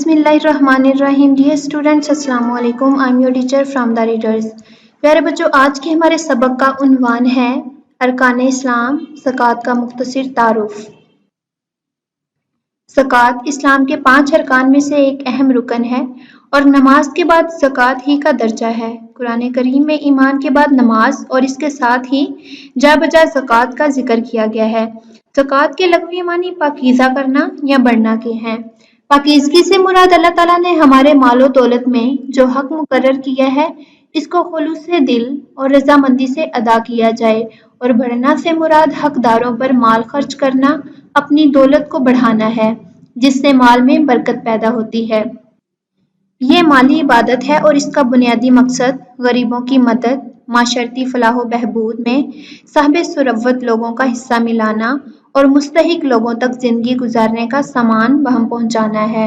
बिस्मिल्लाहिर्रहमानिर्रहीम। Dear students, अस्सलाम वालेकुम। I am your teacher from the readers. प्यारे बच्चों, आज के हमारे सबक का उन्वान है अरकान इस्लाम, ज़कात का मुख्तसर तारुफ। ज़कात इस्लाम के 5 अरकान में से एक अहम रुकन है और नमाज के बाद ज़कात ही का दर्जा है। कुरान करीम में ईमान के बाद नमाज और इसके साथ ही जा बजा ज़कात का जिक्र किया गया है। ज़कात के लग़वी मानी पाकीज़ा करना या बढ़ना के हैं। पाकीज़गी से मुराद अल्लाह ताला ने हमारे मालो दौलत में जो हक मुकर्रर किया है, इसको खुलूस से दिल और रजामंदी से अदा किया जाए, और बढ़ना से मुराद हकदारों पर माल खर्च करना, अपनी दौलत को बढ़ाना है, जिससे माल में बरकत पैदा होती है। ये माली इबादत है और इसका बुनियादी मकसद गरीबों की मदद, माशरती फलाह बहबूद में साहिब सुरवत लोगों का हिस्सा मिलाना और मुस्तहिक लोगों तक जिंदगी गुजारने का सामान बहम पहुंचाना है।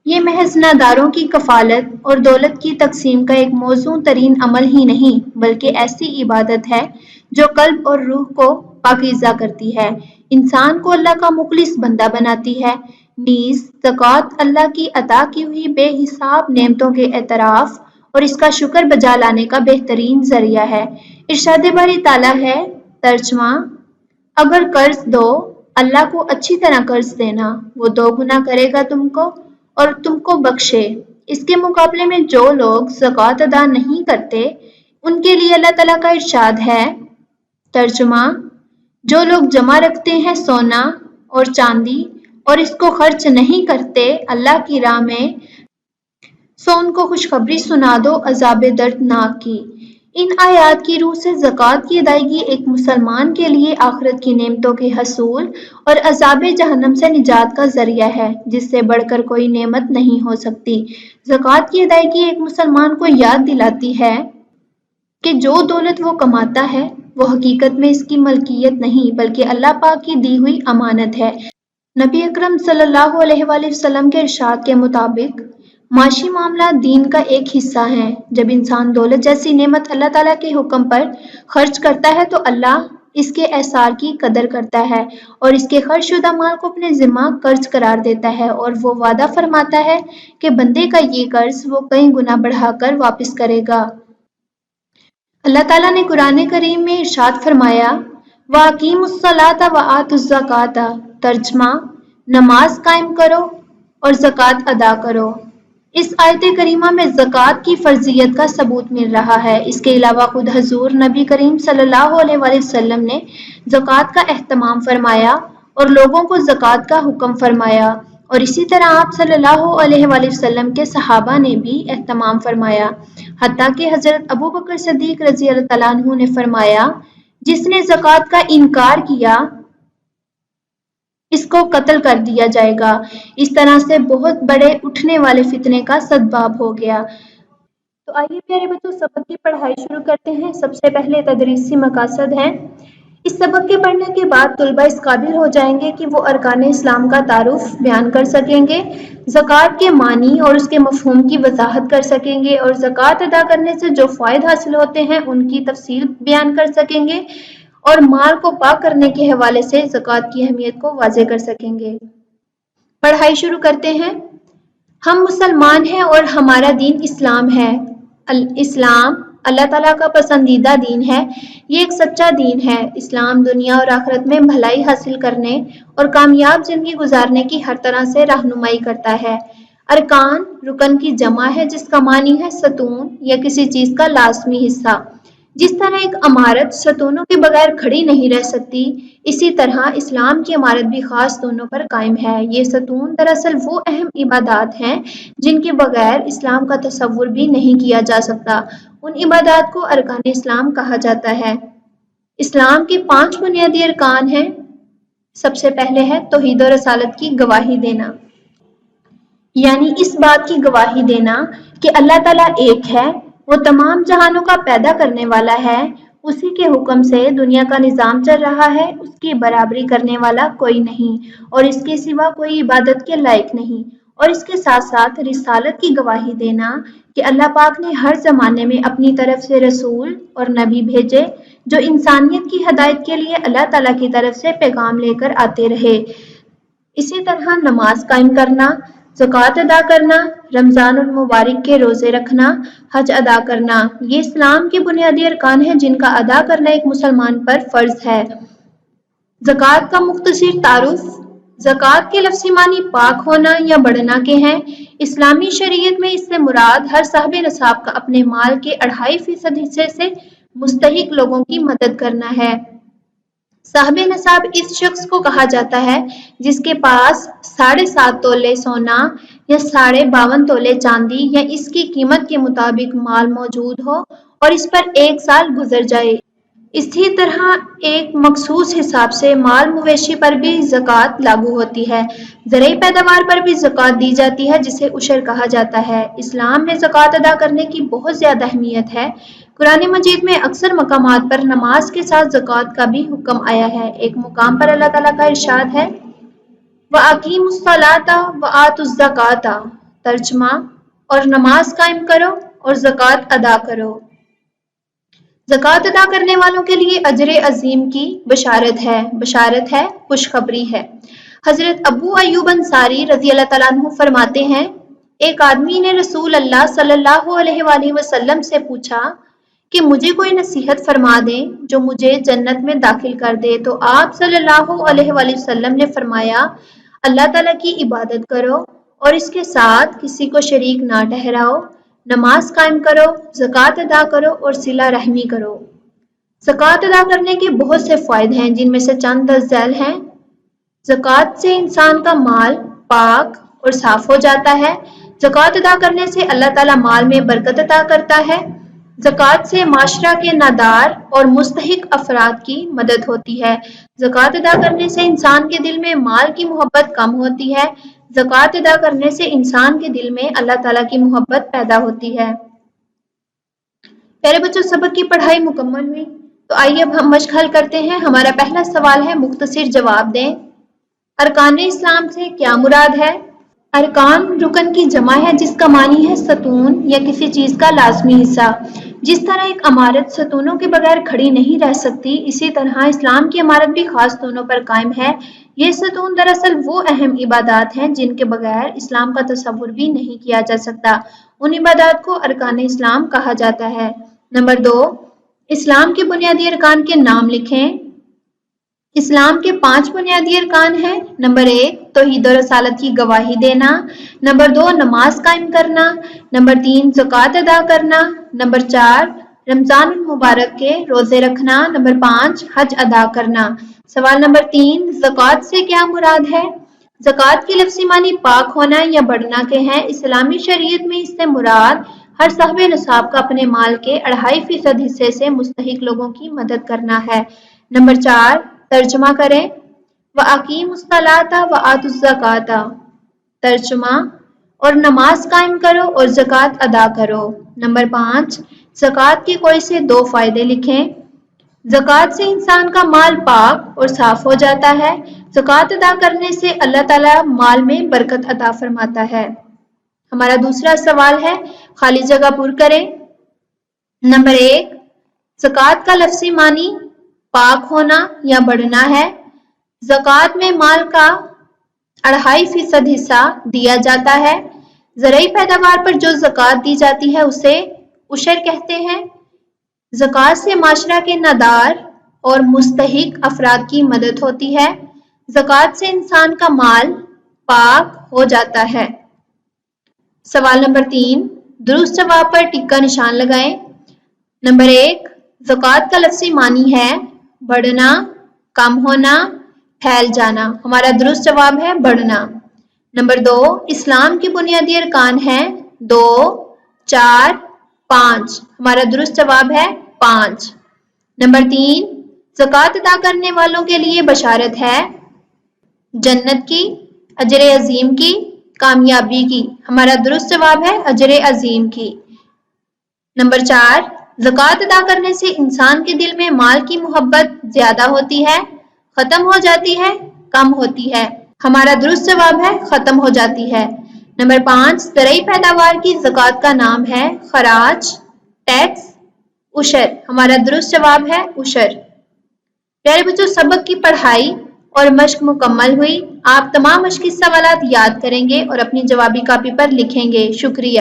ये महज नादारों की कफालत और दौलत की तकसीम का एक मौजू तरीन अमल ही नहीं, बल्कि ऐसी इबादत है जो कल्ब और रूह को पाकीज़ा करती है, इंसान को अल्लाह का मुखलिस बंदा बनाती है। नीज़ ज़कात अल्लाह की अता की हुई बेहिसाब नेमतों के एतराफ़ और इसका शुक्र बजा लाने का बेहतरीन ज़रिया है। इरशाद बारी ताला है, तर्जमा, अगर कर्ज दो, अल्लाह को अच्छी तरह कर्ज देना, वो 2 गुना करेगा तुमको और तुमको बख्शे। इसके मुकाबले में जो लोग ज़कात अदा नहीं करते, उनके लिए अल्लाह ताला का इरशाद है, तर्जुमा, जो लोग जमा रखते हैं सोना और चांदी और इसको खर्च नहीं करते अल्लाह की राह में, सो उनको खुशखबरी सुना दो अज़ाब दर्दनाक की। इन आयात की रूह से ज़कात की अदायगी एक मुसलमान के लिए आखिरत की नेमतों के हसूल और अज़ाब जहन्नम से निजात का ज़रिया है, जिससे बढ़कर कोई नेमत नहीं हो सकती। ज़कात की अदायगी एक मुसलमान को याद दिलाती है कि जो दौलत वो कमाता है, वो हकीकत में इसकी मलकियत नहीं, बल्कि अल्लाह पाक की दी हुई अमानत है। नबी अकरम सल्लल्लाहु अलैहि वसल्लम के इरशाद के मुताबिक माशी मामला दीन का एक हिस्सा है। जब इंसान दौलत जैसी नेमत अल्लाह ताला के हुक्म पर खर्च करता है तो अल्लाह इसके एसार की कदर करता है और इसके खर्चशुदा माल को अपने ज़िम्मा कर्ज करार देता है, और वो वादा फरमाता है कि बंदे का ये कर्ज वो कई गुना बढ़ाकर वापस करेगा। अल्लाह ताला ने कुरान करीम में इरशाद फरमाया, वाक़ीमुस्सलाता व आतुज़्ज़काता, तर्जमा, नमाज कायम करो और ज़कात अदा करो। इस आयत करीमा में ज़कात की फ़र्ज़ियत का सबूत मिल रहा है। इसके अलावा खुद हज़ूर नबी करीम सल्लल्लाहु अलैहि वसल्लम ने ज़कात का एहतमाम फरमाया और लोगों को ज़कात का हुक्म फरमाया, और इसी तरह आप सल्लल्लाहु अलैहि वसल्लम के सहाबा ने भी एहतमाम फरमाया। हत्ता कि हज़रत अबू बकर सिद्दीक़ रज़ी अल्लाह तआला अन्हु ने फरमाया, जिसने ज़कात का इनकार किया इसको कत्ल कर दिया जाएगा। इस तरह से बहुत बड़े उठने वाले फितने का सद्बाब हो गया। तो आइए प्यारे बच्चों, सबक की पढ़ाई शुरू करते हैं। सबसे पहले तदरीसी मकासद हैं। इस सबक के पढ़ने के बाद तुलबा इस काबिल हो जाएंगे कि वो अरकान इस्लाम का तारुफ बयान कर सकेंगे, ज़कात के मानी और उसके मफ़हूम की वजाहत कर सकेंगे, और ज़कात अदा करने से जो फ़ायदे हासिल होते हैं उनकी तफसील बयान कर सकेंगे, और माल को पाक करने के हवाले से ज़कात की अहमियत को वाज़े कर सकेंगे। पढ़ाई शुरू करते हैं। हम मुसलमान हैं और हमारा दीन इस्लाम है। इस्लाम अल्लाह ताला का पसंदीदा दीन है। ये एक सच्चा दीन है। इस्लाम दुनिया और आखिरत में भलाई हासिल करने और कामयाब जिंदगी गुजारने की हर तरह से रहनुमाई करता है। अरकान रुकन की जमा है, जिसका मानी है सतून या किसी चीज़ का लाजमी हिस्सा। जिस तरह एक इमारत सतूनों के बगैर खड़ी नहीं रह सकती, इसी तरह इस्लाम की इमारत भी खास तूनों पर कायम है। ये सतून दरअसल वो अहम इबादत हैं जिनके बगैर इस्लाम का तसव्वुर भी नहीं किया जा सकता। उन इबादत को अरकान इस्लाम कहा जाता है। इस्लाम के 5 बुनियादी अरकान हैं। सबसे पहले है तौहीद और रसालत की गवाही देना, यानी इस बात की गवाही देना कि अल्लाह ताला एक है, वो तमाम जहानों का पैदा करने वाला है, उसी के हुक्म से दुनिया का निज़ाम चल रहा है, उसकी बराबरी करने वाला कोई नहीं और इसके सिवा कोई इबादत के लायक नहीं। और इसके साथ साथ रिसालत की गवाही देना कि अल्लाह पाक ने हर ज़माने में अपनी तरफ से रसूल और नबी भेजे, जो इंसानियत की हदायत के लिए अल्लाह ताला की तरफ से पैगाम लेकर आते रहे। इसी तरह नमाज कायम करना, زکوٰۃ ادا کرنا، رمضان المبارک کے روزے رکھنا، حج ادا کرنا، یہ اسلام کے بنیادی ارکان ہیں جن کا ادا کرنا ایک مسلمان پر فرض ہے۔ زکوٰۃ کا مختصر تعارف۔ زکوٰۃ کے لفظی معنی پاک ہونا یا بڑھنا کے ہیں۔ اسلامی شریعت میں اس سے مراد ہر صاحب نصاب کا اپنے مال کے 2.5% حصے سے مستحق لوگوں کی مدد کرنا ہے۔ صاحب نصاب اس شخص کو کہا جاتا ہے جس کے پاس 7.5 تولے سونا یا 52.5 تولے چاندی یا اس کی قیمت کے مطابق مال موجود ہو اور اس پر 1 سال گزر جائے۔ اسی طرح ایک مخصوص حساب سے مال مویشی پر بھی زکوٰۃ لاگو ہوتی ہے۔ زرعی پیداوار پر بھی زکوٰۃ دی جاتی ہے جسے عشر کہا جاتا ہے۔ اسلام میں زکوٰۃ ادا کرنے کی بہت زیادہ اہمیت ہے۔ قرآن مجید میں اکثر مقامات پر نماز کے ساتھ زکوٰۃ کا بھی حکم آیا ہے۔ ایک مقام پر اللہ تعالیٰ کا ارشاد ہے وَأَقِیمُوا الصَّلَاةَ وَآتُوا الزَّکَاةَ، ترجمہ اور نماز قائم کرو اور زکوٰۃ ادا کرو۔ زکوٰۃ ادا کرنے والوں کے لیے اجر عظیم کی بشارت ہے، خوشخبری ہے۔ حضرت ابو ایوب انصاری رضی اللہ تعالیٰ عنہ فرماتے ہیں ایک آدمی نے رسول اللہ صلی اللہ علیہ وآلہ وسلم سے پوچھا کہ مجھے کوئی نصیحت فرما دیں جو مجھے جنت میں داخل کر دے، تو آپ صلی اللہ علیہ وآلہ وسلم نے فرمایا اللہ تعالیٰ کی عبادت کرو اور اس کے ساتھ کسی کو شریک نہ ٹھہراؤ، نماز قائم کرو، زکوٰۃ ادا کرو اور صلہ رحمی کرو۔ زکوٰۃ ادا کرنے کے بہت سے فوائد ہیں جن میں سے چند ذیل ہیں۔ زکوٰۃ سے انسان کا مال پاک اور صاف ہو جاتا ہے۔ زکوٰۃ ادا کرنے سے اللہ تعالیٰ مال میں برکت عطا کرتا ہے۔ زکوٰۃ سے معاشرہ کے نادار اور مستحق افراد کی مدد ہوتی ہے۔ زکوٰۃ ادا کرنے سے انسان کے دل میں مال کی محبت کم ہوتی ہے۔ زکوٰۃ ادا کرنے سے انسان کے دل میں اللہ تعالیٰ کی محبت پیدا ہوتی ہے۔ پیارے بچوں، سبق کی پڑھائی مکمل ہوئی، تو آئیے اب ہم مشق حل کرتے ہیں۔ ہمارا پہلا سوال ہے، مختصر جواب دیں۔ ارکان اسلام سے کیا مراد ہے؟ ارکان رکن کی جمع ہے جس کا معنی ہے ستون یا کسی چیز کا لازمی حصہ۔ جس طرح ایک عمارت ستونوں کے بغیر کھڑی نہیں رہ سکتی، اسی طرح اسلام کی عمارت بھی خاص ستونوں پر قائم ہے۔ یہ ستون دراصل وہ اہم عبادات ہیں جن کے بغیر اسلام کا تصور بھی نہیں کیا جا سکتا۔ ان عبادات کو ارکان اسلام کہا جاتا ہے۔ نمبر 2، اسلام کے بنیادی ارکان کے نام لکھیں۔ اسلام کے 5 بنیادی ارکان ہیں۔ نمبر 1، توحید و رسالت کی گواہی دینا۔ نمبر 2، نماز قائم کرنا۔ نمبر 3، زکوٰۃ ادا کرنا۔ نمبر 4، رمضان المبارک کے روزے رکھنا۔ نمبر 5، حج ادا کرنا۔ سوال نمبر 3، زکوٰۃ سے کیا مراد ہے؟ زکوٰۃ کی لفظی معنی پاک ہونا یا بڑھنا کے ہیں۔ اسلامی شریعت میں اس سے مراد ہر صاحب نصاب کا اپنے مال کے 2.5% حصے سے مستحق لوگوں کی مدد کرنا ہے۔ نمبر 4، ترجمہ کریں وَأَقِیمُوا الصَّلَاةَ وَآتُوا الزَّکَاةَ، ترجمہ اور نماز قائم کرو اور زکوٰۃ ادا کرو۔ نمبر 5، زکوٰۃ کے کوئی سے 2 فائدے لکھیں۔ زکوٰۃ سے انسان کا مال پاک اور صاف ہو جاتا ہے۔ زکوٰۃ ادا کرنے سے اللہ تعالیٰ مال میں برکت عطا فرماتا ہے۔ ہمارا دوسرا سوال ہے، خالی جگہ پر کریں۔ نمبر 1، زکوٰۃ کا لفظی معنی پاک ہونا یا بڑھنا ہے۔ زکوٰۃ میں مال کا 2.5% حصہ دیا جاتا ہے۔ زرعی پیداوار پر جو زکوٰۃ دی جاتی ہے اسے عشر کہتے ہیں۔ زکوٰۃ سے معاشرہ کے نادار اور مستحق افراد کی مدد ہوتی ہے۔ زکوٰۃ سے انسان کا مال پاک ہو جاتا ہے۔ سوال نمبر 3، درست جواب پر ٹک کا نشان لگائیں۔ نمبر 1، زکوٰۃ کا لفظی معنی ہے بڑھنا، کم ہونا، پھیل جانا۔ ہمارا درست جواب ہے بڑھنا۔ نمبر 2، اسلام کے بنیادی ارکان ہیں 2، 4، 5۔ ہمارا درست جواب ہے 5۔ نمبر 3، زکوٰۃ ادا کرنے والوں کے لیے بشارت ہے جنت کی، اجر عظیم کی، کامیابی کی۔ ہمارا درست جواب ہے اجر عظیم کی۔ نمبر 4، زکوٰۃ ادا کرنے سے انسان کے دل میں مال کی محبت زیادہ ہوتی ہے، ختم ہو جاتی ہے، کم ہوتی ہے۔ ہمارا درست جواب ہے ختم ہو جاتی ہے۔ نمبر 5، زرعی پیداوار کی زکوٰۃ کا نام ہے خراج، ٹیکس، عشر۔ ہمارا درست جواب ہے عشر۔ پیارے بچوں، سبق کی پڑھائی اور مشق مکمل ہوئی۔ آپ تمام مشقی سوالات یاد کریں گے اور اپنی جوابی کاپی پر لکھیں گے۔ شکریہ۔